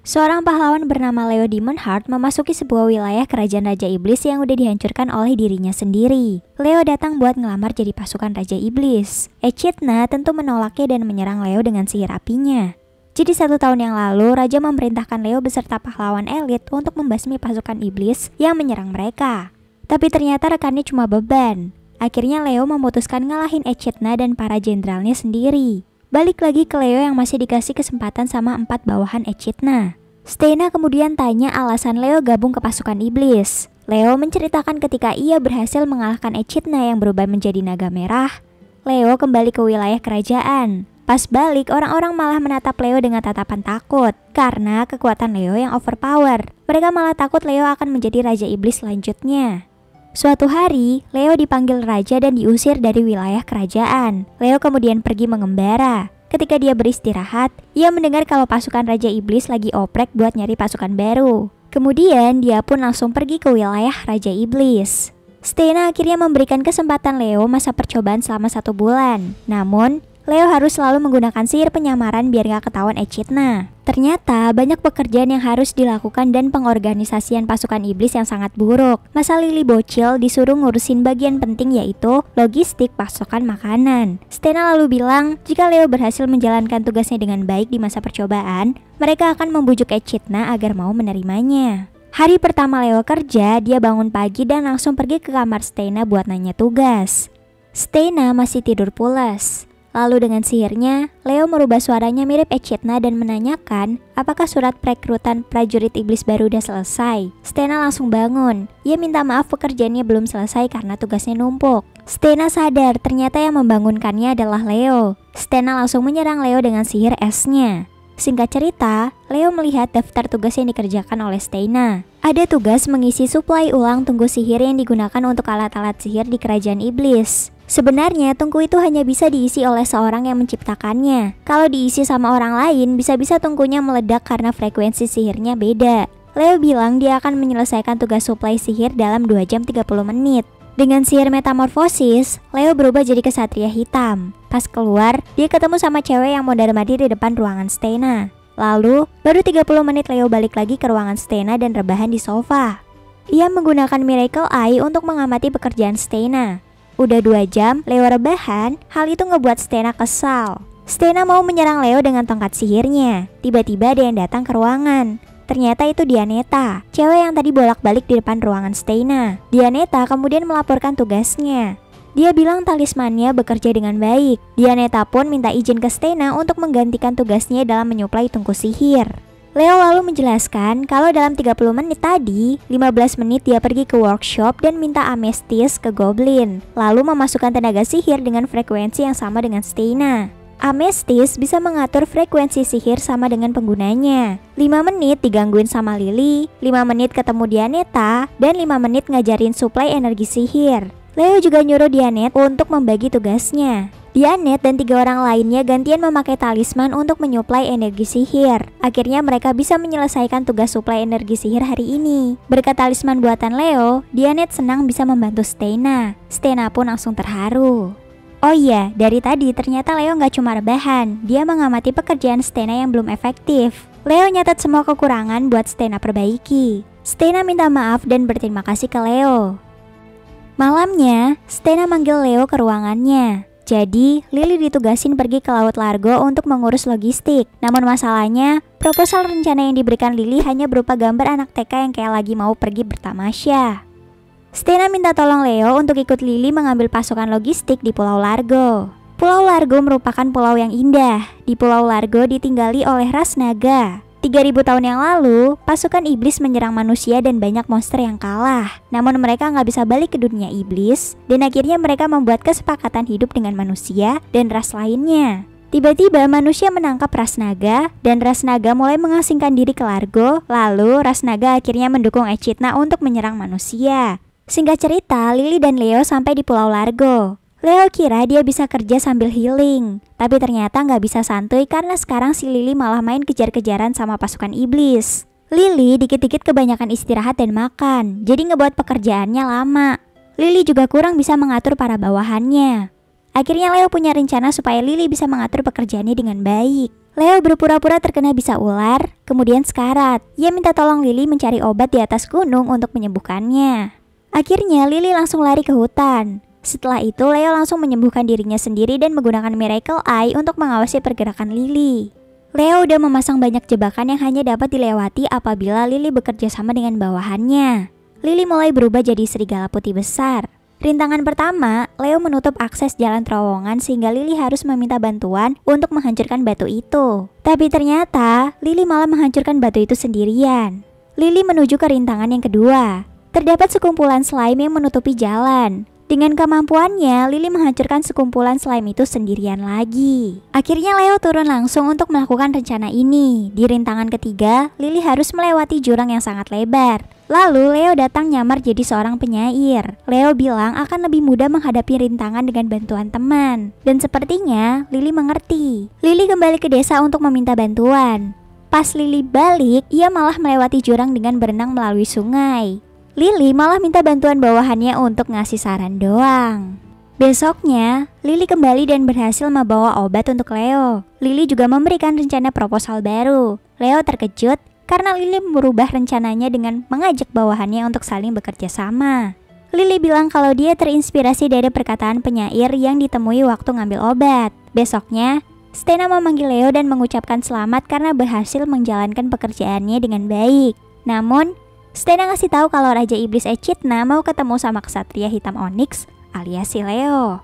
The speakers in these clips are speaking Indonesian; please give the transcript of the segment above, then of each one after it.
Seorang pahlawan bernama Leo Demonheart memasuki sebuah wilayah kerajaan Raja Iblis yang udah dihancurkan oleh dirinya sendiri. Leo datang buat ngelamar jadi pasukan Raja Iblis. Echidna tentu menolaknya dan menyerang Leo dengan sihir apinya. Jadi 1 tahun yang lalu, Raja memerintahkan Leo beserta pahlawan elit untuk membasmi pasukan iblis yang menyerang mereka. Tapi ternyata rekannya cuma beban. Akhirnya Leo memutuskan ngalahin Echidna dan para jenderalnya sendiri. Balik lagi ke Leo yang masih dikasih kesempatan sama 4 bawahan Echidna. Steina kemudian tanya alasan Leo gabung ke pasukan iblis. Leo menceritakan ketika ia berhasil mengalahkan Echidna yang berubah menjadi naga merah. Leo kembali ke wilayah kerajaan. Pas balik, orang-orang malah menatap Leo dengan tatapan takut karena kekuatan Leo yang overpower. Mereka malah takut Leo akan menjadi Raja Iblis selanjutnya. Suatu hari, Leo dipanggil raja dan diusir dari wilayah kerajaan. Leo kemudian pergi mengembara. Ketika dia beristirahat, ia mendengar kalau pasukan Raja Iblis lagi oprek buat nyari pasukan baru. Kemudian, dia pun langsung pergi ke wilayah Raja Iblis. Steina akhirnya memberikan kesempatan Leo masa percobaan selama 1 bulan. Namun, Leo harus selalu menggunakan sihir penyamaran biar gak ketahuan Echidna. Ternyata banyak pekerjaan yang harus dilakukan dan pengorganisasian pasukan iblis yang sangat buruk. Masa Lily bocil disuruh ngurusin bagian penting yaitu logistik pasokan makanan. Steina lalu bilang jika Leo berhasil menjalankan tugasnya dengan baik di masa percobaan, mereka akan membujuk Echidna agar mau menerimanya. Hari pertama Leo kerja, dia bangun pagi dan langsung pergi ke kamar Steina buat nanya tugas. Steina masih tidur pulas. Lalu dengan sihirnya, Leo merubah suaranya mirip Echidna dan menanyakan apakah surat perekrutan prajurit iblis baru udah selesai. Steina langsung bangun. Ia minta maaf pekerjaannya belum selesai karena tugasnya numpuk. Steina sadar ternyata yang membangunkannya adalah Leo. Steina langsung menyerang Leo dengan sihir esnya. Singkat cerita, Leo melihat daftar tugas yang dikerjakan oleh Steina. Ada tugas mengisi suplai ulang tungku sihir yang digunakan untuk alat-alat sihir di kerajaan iblis. Sebenarnya tungku itu hanya bisa diisi oleh seorang yang menciptakannya. Kalau diisi sama orang lain, bisa-bisa tungkunya meledak karena frekuensi sihirnya beda. Leo bilang dia akan menyelesaikan tugas suplai sihir dalam 2 jam 30 menit. Dengan sihir metamorfosis, Leo berubah jadi kesatria hitam. Pas keluar, dia ketemu sama cewek yang mondar-mandir di depan ruangan Steina. Lalu, baru 30 menit Leo balik lagi ke ruangan Steina dan rebahan di sofa. Ia menggunakan Miracle Eye untuk mengamati pekerjaan Steina. Udah 2 jam, Leo rebahan, hal itu ngebuat Steina kesal. Steina mau menyerang Leo dengan tongkat sihirnya. Tiba-tiba ada yang datang ke ruangan. Ternyata itu Dianeta, cewek yang tadi bolak-balik di depan ruangan Steina. Dianeta kemudian melaporkan tugasnya. Dia bilang talismannya bekerja dengan baik. Dianeta pun minta izin ke Steina untuk menggantikan tugasnya dalam menyuplai tungku sihir. Leo lalu menjelaskan kalau dalam 30 menit tadi, 15 menit dia pergi ke workshop dan minta amestis ke Goblin, lalu memasukkan tenaga sihir dengan frekuensi yang sama dengan Steina. Amestis bisa mengatur frekuensi sihir sama dengan penggunanya. 5 menit digangguin sama Lily, 5 menit ketemu Dianeta, dan 5 menit ngajarin suplai energi sihir. Leo juga nyuruh Dianet untuk membagi tugasnya. Dianet dan 3 orang lainnya gantian memakai talisman untuk menyuplai energi sihir. Akhirnya mereka bisa menyelesaikan tugas suplai energi sihir hari ini. Berkat talisman buatan Leo, Dianet senang bisa membantu Steina. Steina pun langsung terharu. Oh iya, dari tadi ternyata Leo nggak cuma rebahan, dia mengamati pekerjaan Steina yang belum efektif. Leo nyatat semua kekurangan buat Steina perbaiki. Steina minta maaf dan berterima kasih ke Leo. Malamnya, Steina manggil Leo ke ruangannya. Jadi, Lily ditugasin pergi ke Laut Largo untuk mengurus logistik. Namun masalahnya, proposal rencana yang diberikan Lily hanya berupa gambar anak TK yang kayak lagi mau pergi bertamasya. Steina minta tolong Leo untuk ikut Lily mengambil pasukan logistik di Pulau Largo. Pulau Largo merupakan pulau yang indah. Di Pulau Largo ditinggali oleh ras naga. 3000 tahun yang lalu, pasukan iblis menyerang manusia dan banyak monster yang kalah. Namun mereka nggak bisa balik ke dunia iblis, dan akhirnya mereka membuat kesepakatan hidup dengan manusia dan ras lainnya. Tiba-tiba manusia menangkap ras naga, dan ras naga mulai mengasingkan diri ke Largo. Lalu ras naga akhirnya mendukung Echidna untuk menyerang manusia. Singkat cerita, Lily dan Leo sampai di Pulau Largo. Leo kira dia bisa kerja sambil healing, tapi ternyata nggak bisa santuy karena sekarang si Lily malah main kejar-kejaran sama pasukan iblis. Lily dikit-dikit kebanyakan istirahat dan makan, jadi ngebuat pekerjaannya lama. Lily juga kurang bisa mengatur para bawahannya. Akhirnya Leo punya rencana supaya Lily bisa mengatur pekerjaannya dengan baik. Leo berpura-pura terkena bisa ular, kemudian sekarat. Ia minta tolong Lily mencari obat di atas gunung untuk menyembuhkannya. Akhirnya Lily langsung lari ke hutan. Setelah itu Leo langsung menyembuhkan dirinya sendiri dan menggunakan Miracle Eye untuk mengawasi pergerakan Lily. Leo udah memasang banyak jebakan yang hanya dapat dilewati apabila Lily bekerja sama dengan bawahannya. Lily mulai berubah jadi serigala putih besar. Rintangan pertama, Leo menutup akses jalan terowongan sehingga Lily harus meminta bantuan untuk menghancurkan batu itu. Tapi ternyata, Lily malah menghancurkan batu itu sendirian. Lily menuju ke rintangan yang kedua. Terdapat sekumpulan slime yang menutupi jalan. Dengan kemampuannya, Lily menghancurkan sekumpulan slime itu sendirian lagi. Akhirnya Leo turun langsung untuk melakukan rencana ini. Di rintangan ketiga, Lily harus melewati jurang yang sangat lebar. Lalu Leo datang nyamar jadi seorang penyair. Leo bilang akan lebih mudah menghadapi rintangan dengan bantuan teman. Dan sepertinya Lily mengerti. Lily kembali ke desa untuk meminta bantuan. Pas Lily balik, ia malah melewati jurang dengan berenang melalui sungai. Lily malah minta bantuan bawahannya untuk ngasih saran doang. Besoknya, Lily kembali dan berhasil membawa obat untuk Leo. Lily juga memberikan rencana proposal baru. Leo terkejut karena Lily merubah rencananya dengan mengajak bawahannya untuk saling bekerja sama. Lily bilang kalau dia terinspirasi dari perkataan penyair yang ditemui waktu ngambil obat. Besoknya, Stena memanggil Leo dan mengucapkan selamat karena berhasil menjalankan pekerjaannya dengan baik. Namun, Stena ngasih tahu kalau Raja Iblis Echidna mau ketemu sama Ksatria Hitam Onyx alias si Leo.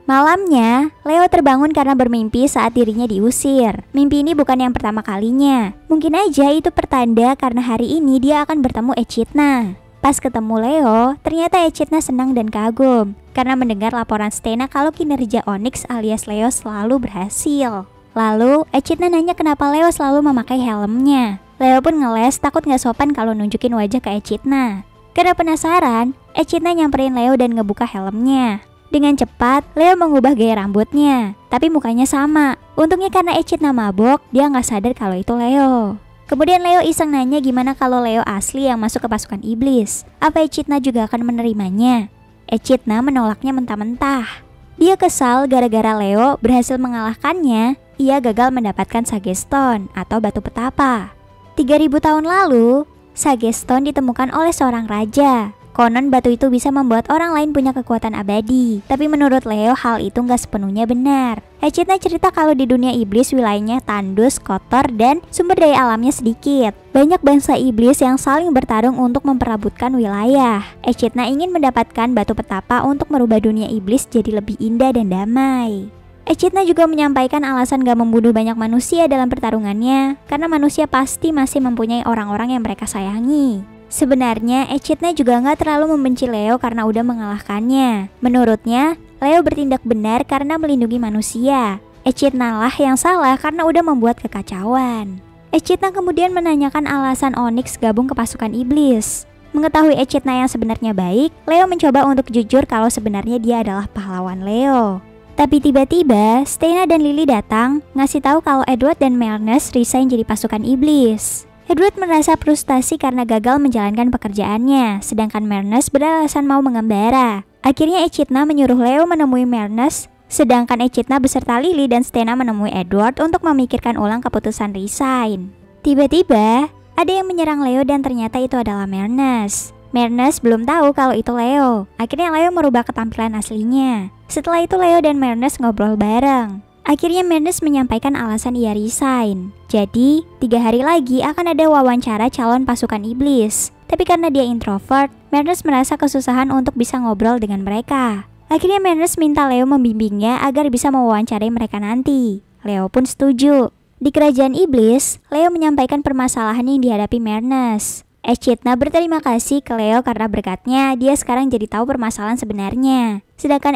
Malamnya, Leo terbangun karena bermimpi saat dirinya diusir. Mimpi ini bukan yang pertama kalinya. Mungkin aja itu pertanda karena hari ini dia akan bertemu Echidna. Pas ketemu Leo, ternyata Echidna senang dan kagum karena mendengar laporan Stena kalau kinerja Onyx alias Leo selalu berhasil. Lalu, Echidna nanya kenapa Leo selalu memakai helmnya. Leo pun ngeles takut gak sopan kalau nunjukin wajah ke Echidna. Karena penasaran, Echidna nyamperin Leo dan ngebuka helmnya. Dengan cepat, Leo mengubah gaya rambutnya, tapi mukanya sama. Untungnya karena Echidna mabok, dia gak sadar kalau itu Leo. Kemudian Leo iseng nanya gimana kalau Leo asli yang masuk ke pasukan iblis. Apa Echidna juga akan menerimanya? Echidna menolaknya mentah-mentah. Dia kesal gara-gara Leo berhasil mengalahkannya. Ia gagal mendapatkan Sageston atau batu petapa. 3000 tahun lalu, Sageston ditemukan oleh seorang raja. Konon batu itu bisa membuat orang lain punya kekuatan abadi. Tapi menurut Leo hal itu nggak sepenuhnya benar. Echidna cerita kalau di dunia iblis wilayahnya tandus, kotor, dan sumber daya alamnya sedikit. Banyak bangsa iblis yang saling bertarung untuk memperebutkan wilayah. Echidna ingin mendapatkan batu petapa untuk merubah dunia iblis jadi lebih indah dan damai. Echidna juga menyampaikan alasan gak membunuh banyak manusia dalam pertarungannya karena manusia pasti masih mempunyai orang-orang yang mereka sayangi. Sebenarnya Echidna juga gak terlalu membenci Leo karena udah mengalahkannya. Menurutnya, Leo bertindak benar karena melindungi manusia. Echidna lah yang salah karena udah membuat kekacauan. Echidna kemudian menanyakan alasan Onyx gabung ke pasukan iblis. Mengetahui Echidna yang sebenarnya baik, Leo mencoba untuk jujur kalau sebenarnya dia adalah pahlawan Leo. Tapi tiba-tiba, Stena dan Lily datang, ngasih tahu kalau Edward dan Melnes resign jadi pasukan iblis. Edward merasa frustasi karena gagal menjalankan pekerjaannya, sedangkan Melnes beralasan mau mengembara. Akhirnya Echidna menyuruh Leo menemui Melnes, sedangkan Echidna beserta Lily dan Stena menemui Edward untuk memikirkan ulang keputusan resign. Tiba-tiba, ada yang menyerang Leo dan ternyata itu adalah Melnes. Melnes belum tahu kalau itu Leo. Akhirnya Leo merubah ketampilan aslinya. Setelah itu Leo dan Melnes ngobrol bareng. Akhirnya Melnes menyampaikan alasan ia resign. Jadi, 3 hari lagi akan ada wawancara calon pasukan iblis. Tapi karena dia introvert, Melnes merasa kesusahan untuk bisa ngobrol dengan mereka. Akhirnya Melnes minta Leo membimbingnya agar bisa mewawancarai mereka nanti. Leo pun setuju. Di kerajaan iblis, Leo menyampaikan permasalahan yang dihadapi Melnes. Echidna berterima kasih ke Leo karena berkatnya dia sekarang jadi tahu permasalahan sebenarnya. Sedangkan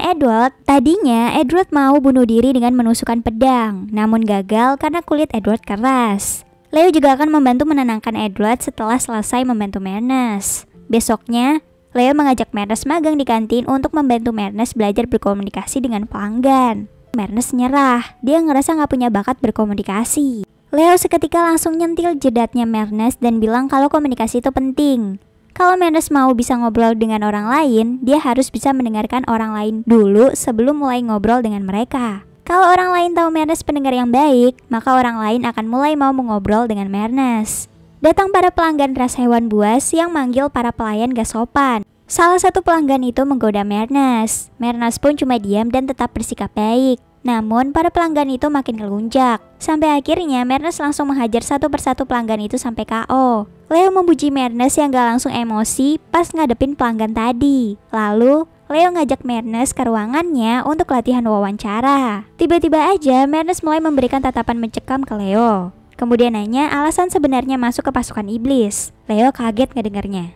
tadinya Edward mau bunuh diri dengan menusukkan pedang, namun gagal karena kulit Edward keras. Leo juga akan membantu menenangkan Edward setelah selesai membantu Melnes. Besoknya, Leo mengajak Melnes magang di kantin untuk membantu Melnes belajar berkomunikasi dengan pelanggan. Melnes nyerah, dia ngerasa gak punya bakat berkomunikasi. Leo seketika langsung nyentil jedatnya Melnes dan bilang kalau komunikasi itu penting. Kalau Menes mau bisa ngobrol dengan orang lain, dia harus bisa mendengarkan orang lain dulu sebelum mulai ngobrol dengan mereka. Kalau orang lain tahu Menes pendengar yang baik, maka orang lain akan mulai mau mengobrol dengan Menes. Datang para pelanggan ras hewan buas yang manggil para pelayan gak sopan. Salah satu pelanggan itu menggoda Menes. Menes pun cuma diam dan tetap bersikap baik. Namun para pelanggan itu makin ngelunjak. Sampai akhirnya Menes langsung menghajar satu persatu pelanggan itu sampai KO. Leo memuji Menes yang gak langsung emosi pas ngadepin pelanggan tadi. Lalu Leo ngajak Menes ke ruangannya untuk latihan wawancara. Tiba-tiba aja Menes mulai memberikan tatapan mencekam ke Leo. Kemudian nanya alasan sebenarnya masuk ke pasukan iblis. Leo kaget ngedengarnya.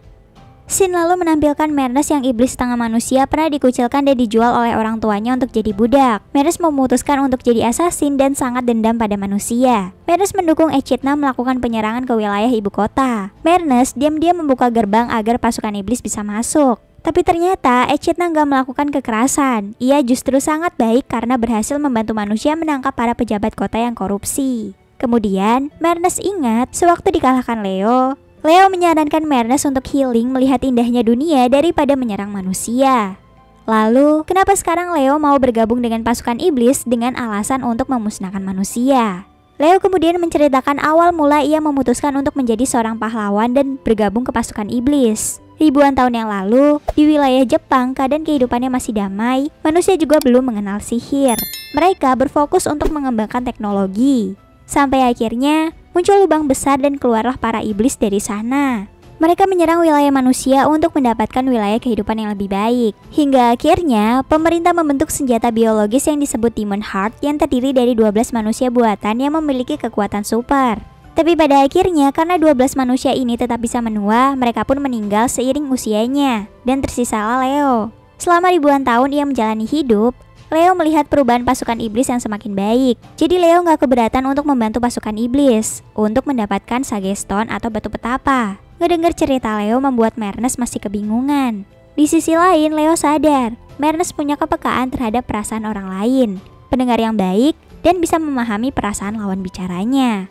Scene lalu menampilkan Menes yang iblis setengah manusia pernah dikucilkan dan dijual oleh orang tuanya untuk jadi budak. Menes memutuskan untuk jadi assassin dan sangat dendam pada manusia. Menes mendukung Echidna melakukan penyerangan ke wilayah ibu kota. Menes diam-diam membuka gerbang agar pasukan iblis bisa masuk. Tapi ternyata Echidna nggak melakukan kekerasan. Ia justru sangat baik karena berhasil membantu manusia menangkap para pejabat kota yang korupsi. Kemudian Menes ingat sewaktu dikalahkan Leo menyarankan Menes untuk healing melihat indahnya dunia daripada menyerang manusia. Lalu, kenapa sekarang Leo mau bergabung dengan pasukan iblis dengan alasan untuk memusnahkan manusia? Leo kemudian menceritakan awal mula ia memutuskan untuk menjadi seorang pahlawan dan bergabung ke pasukan iblis. Ribuan tahun yang lalu, di wilayah Jepang keadaan kehidupannya masih damai, manusia juga belum mengenal sihir. Mereka berfokus untuk mengembangkan teknologi. Sampai akhirnya muncul lubang besar dan keluarlah para iblis dari sana. Mereka menyerang wilayah manusia untuk mendapatkan wilayah kehidupan yang lebih baik. Hingga akhirnya pemerintah membentuk senjata biologis yang disebut Demon Heart yang terdiri dari 12 manusia buatan yang memiliki kekuatan super. Tapi pada akhirnya karena 12 manusia ini tetap bisa menua, mereka pun meninggal seiring usianya. Dan tersisalah Leo. Selama ribuan tahun ia menjalani hidup, Leo melihat perubahan pasukan iblis yang semakin baik. Jadi Leo gak keberatan untuk membantu pasukan iblis untuk mendapatkan Sage Stone atau batu petapa. Ngedenger cerita Leo membuat Menes masih kebingungan. Di sisi lain Leo sadar Menes punya kepekaan terhadap perasaan orang lain, pendengar yang baik, dan bisa memahami perasaan lawan bicaranya.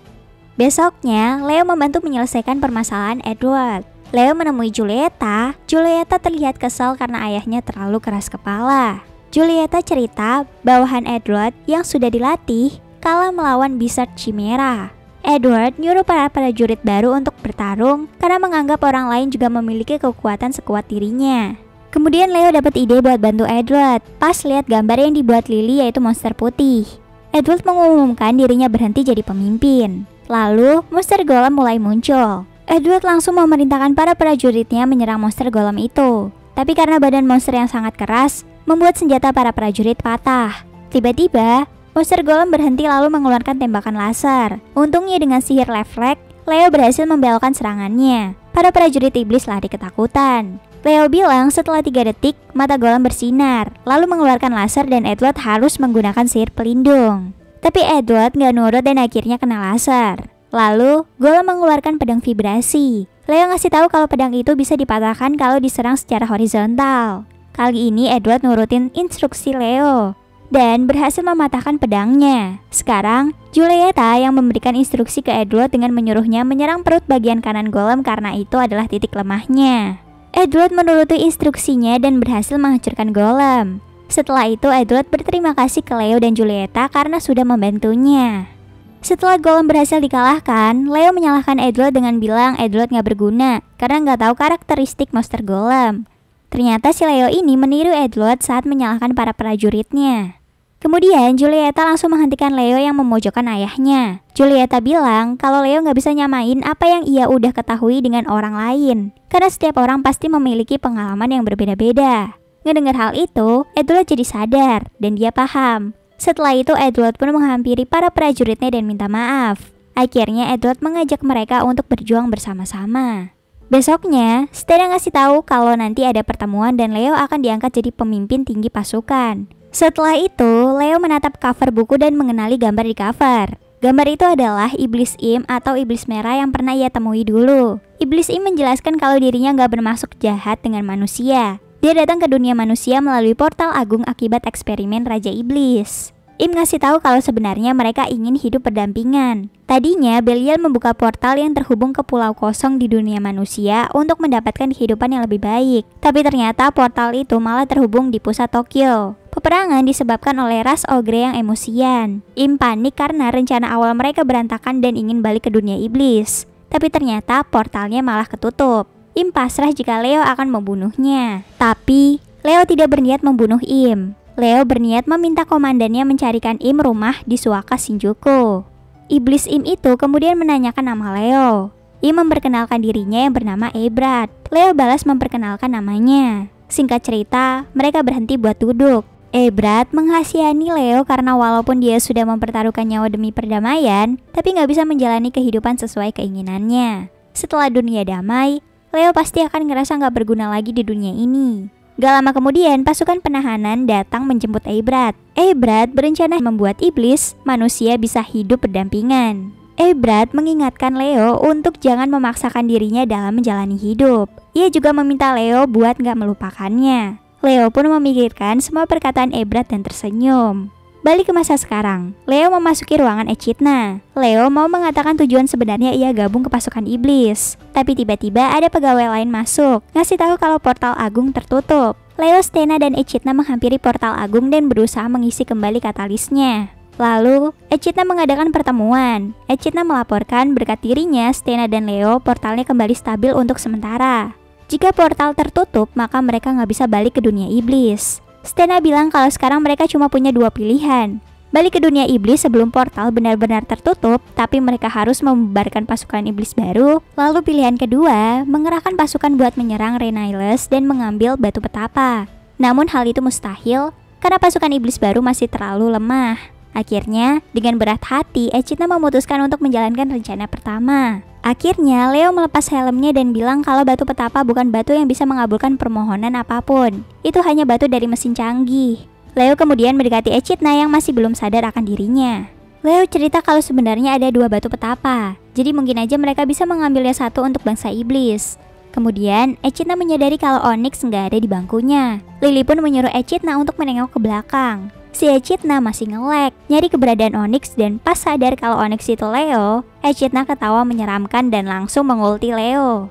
Besoknya Leo membantu menyelesaikan permasalahan Edward. Leo menemui Julieta. Julieta terlihat kesal karena ayahnya terlalu keras kepala. Julieta cerita bawahan Edward yang sudah dilatih kalah melawan Bizard Chimera. Edward nyuruh para prajurit baru untuk bertarung karena menganggap orang lain juga memiliki kekuatan sekuat dirinya. Kemudian Leo dapat ide buat bantu Edward pas lihat gambar yang dibuat Lily yaitu monster putih. Edward mengumumkan dirinya berhenti jadi pemimpin. Lalu monster golem mulai muncul. Edward langsung memerintahkan para prajuritnya menyerang monster golem itu. Tapi karena badan monster yang sangat keras, membuat senjata para prajurit patah. Tiba-tiba, monster golem berhenti lalu mengeluarkan tembakan laser. Untungnya dengan sihir refleks, Leo berhasil membelokkan serangannya. Para prajurit iblis lari ketakutan. Leo bilang setelah 3 detik, mata golem bersinar, lalu mengeluarkan laser dan Edward harus menggunakan sihir pelindung. Tapi Edward nggak nurut dan akhirnya kena laser. Lalu, golem mengeluarkan pedang vibrasi. Leo ngasih tahu kalau pedang itu bisa dipatahkan kalau diserang secara horizontal. Kali ini Edward nurutin instruksi Leo dan berhasil mematahkan pedangnya. Sekarang, Julieta yang memberikan instruksi ke Edward dengan menyuruhnya menyerang perut bagian kanan golem karena itu adalah titik lemahnya. Edward menuruti instruksinya dan berhasil menghancurkan golem. Setelah itu Edward berterima kasih ke Leo dan Julieta karena sudah membantunya. Setelah golem berhasil dikalahkan, Leo menyalahkan Edward dengan bilang Edward gak berguna karena gak tahu karakteristik monster golem. Ternyata si Leo ini meniru Edward saat menyalahkan para prajuritnya. Kemudian Julieta langsung menghentikan Leo yang memojokkan ayahnya. Julieta bilang kalau Leo gak bisa nyamain apa yang ia udah ketahui dengan orang lain karena setiap orang pasti memiliki pengalaman yang berbeda-beda. Ngedengar hal itu, Edward jadi sadar dan dia paham. Setelah itu Edward pun menghampiri para prajuritnya dan minta maaf. Akhirnya Edward mengajak mereka untuk berjuang bersama-sama. Besoknya, Stella ngasih tahu kalau nanti ada pertemuan dan Leo akan diangkat jadi pemimpin tinggi pasukan. Setelah itu, Leo menatap cover buku dan mengenali gambar di cover. Gambar itu adalah Iblis Im atau Iblis Merah yang pernah ia temui dulu. Iblis Im menjelaskan kalau dirinya gak bermaksud jahat dengan manusia. Dia datang ke dunia manusia melalui portal agung akibat eksperimen Raja Iblis. Im ngasih tahu kalau sebenarnya mereka ingin hidup berdampingan. Tadinya Belial membuka portal yang terhubung ke pulau kosong di dunia manusia untuk mendapatkan kehidupan yang lebih baik. Tapi ternyata portal itu malah terhubung di pusat Tokyo. Peperangan disebabkan oleh ras ogre yang emosian. Im panik karena rencana awal mereka berantakan dan ingin balik ke dunia iblis. Tapi ternyata portalnya malah ketutup. Im pasrah jika Leo akan membunuhnya. Tapi Leo tidak berniat membunuh Im. Leo berniat meminta komandannya mencarikan Im rumah di Suaka Shinjuku. Iblis Im itu kemudian menanyakan nama Leo. Im memperkenalkan dirinya yang bernama Ebrad. Leo balas memperkenalkan namanya. Singkat cerita, mereka berhenti buat duduk. Ebrad menghasihani Leo karena walaupun dia sudah mempertaruhkan nyawa demi perdamaian, tapi nggak bisa menjalani kehidupan sesuai keinginannya. Setelah dunia damai, Leo pasti akan ngerasa nggak berguna lagi di dunia ini. Gak lama kemudian, pasukan penahanan datang menjemput Ebrad. Ebrad berencana membuat iblis, manusia bisa hidup berdampingan. Ebrad mengingatkan Leo untuk jangan memaksakan dirinya dalam menjalani hidup. Ia juga meminta Leo buat gak melupakannya. Leo pun memikirkan semua perkataan Ebrad dan tersenyum. Balik ke masa sekarang, Leo memasuki ruangan Echidna. Leo mau mengatakan tujuan sebenarnya ia gabung ke pasukan iblis. Tapi tiba-tiba ada pegawai lain masuk, ngasih tahu kalau portal agung tertutup. Leo, Stena, dan Echidna menghampiri portal agung dan berusaha mengisi kembali katalisnya. Lalu, Echidna mengadakan pertemuan. Echidna melaporkan berkat dirinya, Stena dan Leo, portalnya kembali stabil untuk sementara. Jika portal tertutup, maka mereka nggak bisa balik ke dunia iblis. Stena bilang kalau sekarang mereka cuma punya dua pilihan. Balik ke dunia iblis sebelum portal benar-benar tertutup, tapi mereka harus membubarkan pasukan iblis baru. Lalu pilihan kedua, mengerahkan pasukan buat menyerang Reniles dan mengambil batu petapa. Namun hal itu mustahil, karena pasukan iblis baru masih terlalu lemah. Akhirnya, dengan berat hati, Echidna memutuskan untuk menjalankan rencana pertama. Akhirnya, Leo melepas helmnya dan bilang kalau batu petapa bukan batu yang bisa mengabulkan permohonan apapun. Itu hanya batu dari mesin canggih. Leo kemudian mendekati Echidna yang masih belum sadar akan dirinya. Leo cerita kalau sebenarnya ada dua batu petapa, jadi mungkin aja mereka bisa mengambilnya satu untuk bangsa iblis. Kemudian, Echidna menyadari kalau Onyx nggak ada di bangkunya. Lily pun menyuruh Echidna untuk menengok ke belakang. Si Echidna masih nge-lag, nyari keberadaan Onyx, dan pas sadar kalau Onyx itu Leo, Echidna ketawa menyeramkan dan langsung mengulti Leo.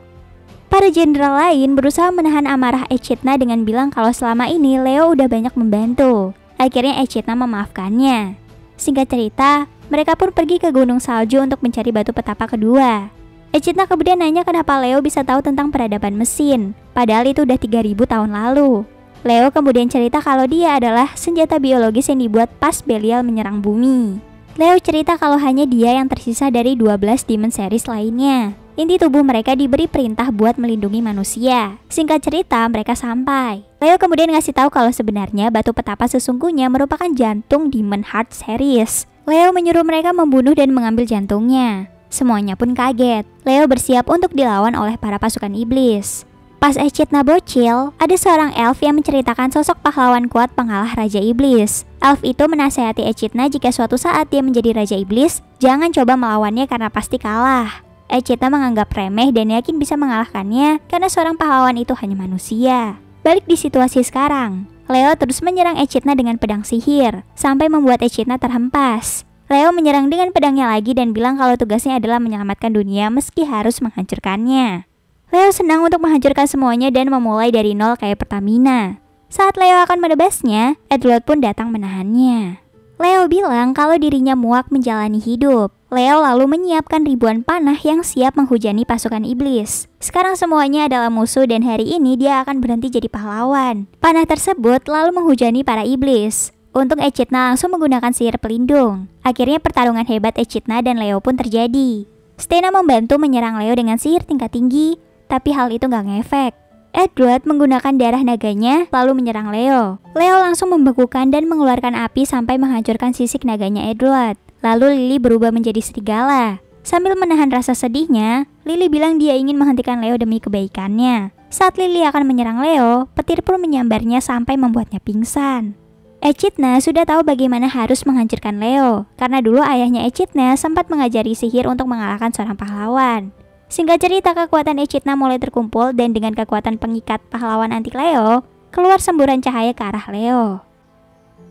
Para jenderal lain berusaha menahan amarah Echidna dengan bilang kalau selama ini Leo udah banyak membantu. Akhirnya Echidna memaafkannya. Singkat cerita, mereka pun pergi ke gunung salju untuk mencari batu petapa kedua. Echidna kemudian nanya kenapa Leo bisa tahu tentang peradaban mesin, padahal itu udah 3000 tahun lalu. Leo kemudian cerita kalau dia adalah senjata biologis yang dibuat pas Belial menyerang bumi. Leo cerita kalau hanya dia yang tersisa dari 12 Demon Series lainnya. Inti tubuh mereka diberi perintah buat melindungi manusia. Singkat cerita, mereka sampai. Leo kemudian ngasih tahu kalau sebenarnya batu petapa sesungguhnya merupakan jantung Demon Heart Series. Leo menyuruh mereka membunuh dan mengambil jantungnya. Semuanya pun kaget. Leo bersiap untuk dilawan oleh para pasukan iblis. Pas Echidna bocil, ada seorang elf yang menceritakan sosok pahlawan kuat pengalah Raja Iblis. Elf itu menasehati Echidna jika suatu saat dia menjadi Raja Iblis, jangan coba melawannya karena pasti kalah. Echidna menganggap remeh dan yakin bisa mengalahkannya karena seorang pahlawan itu hanya manusia. Balik di situasi sekarang, Leo terus menyerang Echidna dengan pedang sihir, sampai membuat Echidna terhempas. Leo menyerang dengan pedangnya lagi dan bilang kalau tugasnya adalah menyelamatkan dunia meski harus menghancurkannya. Leo senang untuk menghancurkan semuanya dan memulai dari nol kayak Pertamina. Saat Leo akan menebasnya, Edward pun datang menahannya. Leo bilang kalau dirinya muak menjalani hidup. Leo lalu menyiapkan ribuan panah yang siap menghujani pasukan iblis. Sekarang semuanya adalah musuh dan hari ini dia akan berhenti jadi pahlawan. Panah tersebut lalu menghujani para iblis. Untung Echidna langsung menggunakan sihir pelindung. Akhirnya pertarungan hebat Echidna dan Leo pun terjadi. Stena membantu menyerang Leo dengan sihir tingkat tinggi, tapi hal itu nggak ngefek. Edward menggunakan darah naganya lalu menyerang Leo. Leo langsung membekukan dan mengeluarkan api sampai menghancurkan sisik naganya Edward. Lalu Lily berubah menjadi serigala. Sambil menahan rasa sedihnya, Lily bilang dia ingin menghentikan Leo demi kebaikannya. Saat Lily akan menyerang Leo, petir pun menyambarnya sampai membuatnya pingsan. Echidna sudah tahu bagaimana harus menghancurkan Leo, karena dulu ayahnya Echidna sempat mengajari sihir untuk mengalahkan seorang pahlawan. Singkat cerita, kekuatan Echidna mulai terkumpul dan dengan kekuatan pengikat pahlawan anti Leo, keluar semburan cahaya ke arah Leo.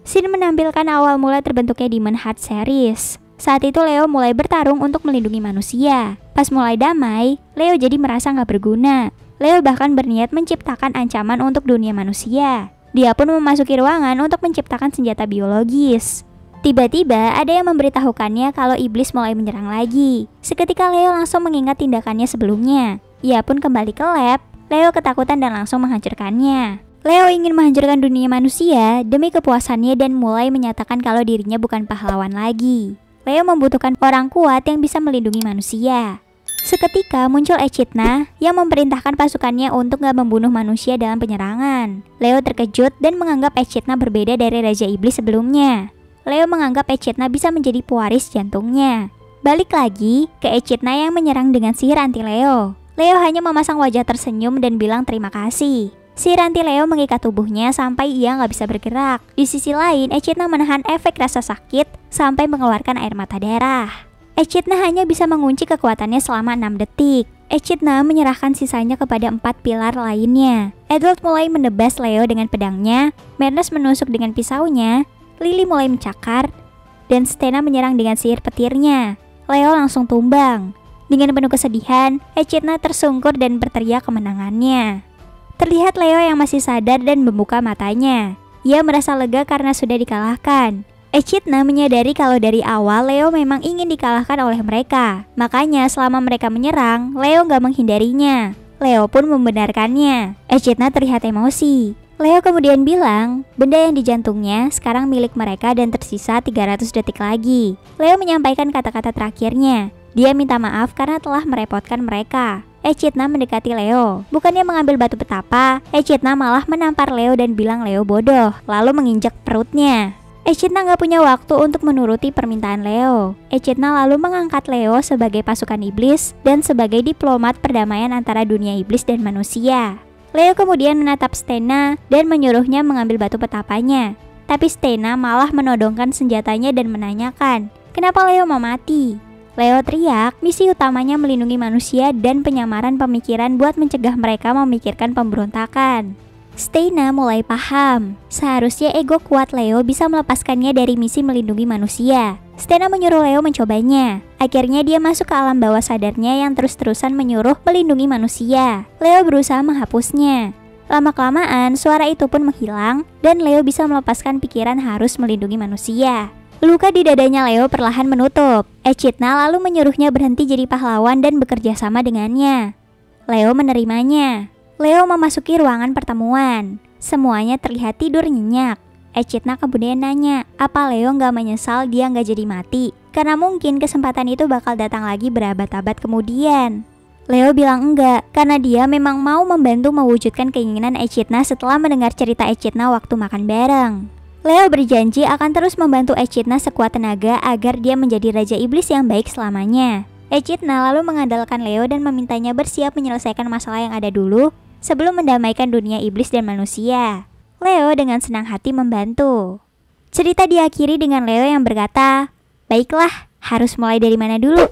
Scene menampilkan awal mula terbentuknya Demon Heart series. Saat itu Leo mulai bertarung untuk melindungi manusia. Pas mulai damai, Leo jadi merasa nggak berguna. Leo bahkan berniat menciptakan ancaman untuk dunia manusia. Dia pun memasuki ruangan untuk menciptakan senjata biologis. Tiba-tiba ada yang memberitahukannya kalau iblis mulai menyerang lagi. Seketika Leo langsung mengingat tindakannya sebelumnya. Ia pun kembali ke lab. Leo ketakutan dan langsung menghancurkannya. Leo ingin menghancurkan dunia manusia demi kepuasannya dan mulai menyatakan kalau dirinya bukan pahlawan lagi. Leo membutuhkan orang kuat yang bisa melindungi manusia. Seketika muncul Echidna yang memerintahkan pasukannya untuk gak membunuh manusia dalam penyerangan. Leo terkejut dan menganggap Echidna berbeda dari Raja Iblis sebelumnya. Leo menganggap Echidna bisa menjadi pewaris jantungnya. Balik lagi ke Echidna yang menyerang dengan sihir anti Leo. Leo hanya memasang wajah tersenyum dan bilang terima kasih. Sihir anti Leo mengikat tubuhnya sampai ia nggak bisa bergerak. Di sisi lain, Echidna menahan efek rasa sakit sampai mengeluarkan air mata darah. Echidna hanya bisa mengunci kekuatannya selama 6 detik. Echidna menyerahkan sisanya kepada 4 pilar lainnya. Edward mulai menebas Leo dengan pedangnya, Madness menusuk dengan pisaunya, Lily mulai mencakar, dan Stena menyerang dengan sihir petirnya. Leo langsung tumbang. Dengan penuh kesedihan, Echidna tersungkur dan berteriak kemenangannya. Terlihat Leo yang masih sadar dan membuka matanya. Ia merasa lega karena sudah dikalahkan. Echidna menyadari kalau dari awal Leo memang ingin dikalahkan oleh mereka. Makanya selama mereka menyerang, Leo gak menghindarinya. Leo pun membenarkannya. Echidna terlihat emosi. Leo kemudian bilang, benda yang di jantungnya sekarang milik mereka dan tersisa 300 detik lagi. Leo menyampaikan kata-kata terakhirnya. Dia minta maaf karena telah merepotkan mereka. Echidna mendekati Leo. Bukannya mengambil batu petapa, Echidna malah menampar Leo dan bilang Leo bodoh, lalu menginjak perutnya. Echidna gak punya waktu untuk menuruti permintaan Leo. Echidna lalu mengangkat Leo sebagai pasukan iblis dan sebagai diplomat perdamaian antara dunia iblis dan manusia. Leo kemudian menatap Stena dan menyuruhnya mengambil batu petapanya. Tapi Stena malah menodongkan senjatanya dan menanyakan, kenapa Leo mau mati? Leo teriak, misi utamanya melindungi manusia dan penyamaran pemikiran buat mencegah mereka memikirkan pemberontakan. Stena mulai paham, seharusnya ego kuat Leo bisa melepaskannya dari misi melindungi manusia. Stena menyuruh Leo mencobanya. Akhirnya dia masuk ke alam bawah sadarnya yang terus-terusan menyuruh melindungi manusia. Leo berusaha menghapusnya. Lama-kelamaan, suara itu pun menghilang dan Leo bisa melepaskan pikiran harus melindungi manusia. Luka di dadanya Leo perlahan menutup. Echidna lalu menyuruhnya berhenti jadi pahlawan dan bekerja sama dengannya. Leo menerimanya. Leo memasuki ruangan pertemuan. Semuanya terlihat tidur nyenyak. Echidna kemudian nanya, apa Leo gak menyesal dia gak jadi mati? Karena mungkin kesempatan itu bakal datang lagi berabad-abad kemudian. Leo bilang enggak, karena dia memang mau membantu mewujudkan keinginan Echidna setelah mendengar cerita Echidna waktu makan bareng. Leo berjanji akan terus membantu Echidna sekuat tenaga agar dia menjadi Raja Iblis yang baik selamanya. Echidna lalu mengandalkan Leo dan memintanya bersiap menyelesaikan masalah yang ada dulu sebelum mendamaikan dunia iblis dan manusia. Leo dengan senang hati membantu. Cerita diakhiri dengan Leo yang berkata, baiklah, harus mulai dari mana dulu?